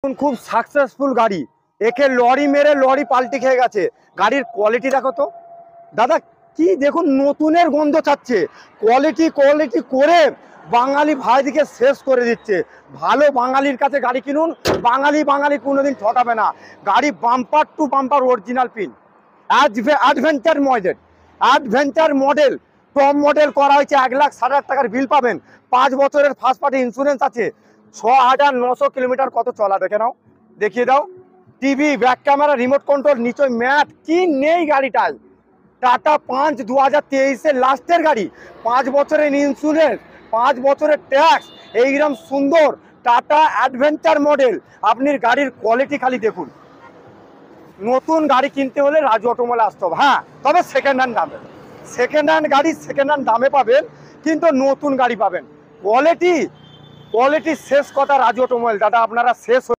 খুব সাকসেসফুল গাড়ি। একে লরি মেরে লরি পাল্টি খেয়ে গেছে। গাড়ির কোয়ালিটি দেখো তো দাদা, কি দেখুন, নতুনের গন্ধ ছাড়ছে। কোয়ালিটি কোয়ালিটি করে বাঙালি ভাইদিকে শেষ করে দিচ্ছে। ভালো বাঙালির কাছে গাড়ি কিনুন, বাঙালি কোনোদিন ঠকাবে না। গাড়ি bumper to bumper original pin. Adventure model top model করা হয়েছে। 1,60,000 টাকার বিল পাবেন। 5 বছরের ফার্স্ট পার্টি ইন্স্যুরেন্স আছে। 6,900 কিলোমিটার কত চলা দেখে নাও, দেখিয়ে দাও। TV, back camera, remote control, নিচে ম্যাট, কি নেই গাড়িটায়। টাটা পাঞ্চ 2023-এর লাস্টের গাড়ি। 5 বছরের ইন্স্যুরেন্স, 5 বছরের ট্যাক্স, এইরকম সুন্দর টাটা অ্যাডভেঞ্চার মডেল। আপনি গাড়ির কোয়ালিটি খালি দেখুন। নতুন গাড়ি কিনতে হলে রাজু অটোমোবাইলে আসতে হবে। হ্যাঁ, তবে সেকেন্ড হ্যান্ড দামে। সেকেন্ড হ্যান্ড গাড়ি সেকেন্ড হ্যান্ড দামে পাবেন, কিন্তু নতুন গাড়ি পাবেন। কোয়ালিটি শেষ কথা রাজু অটোমোবাইল। দাদা আপনারা শেষ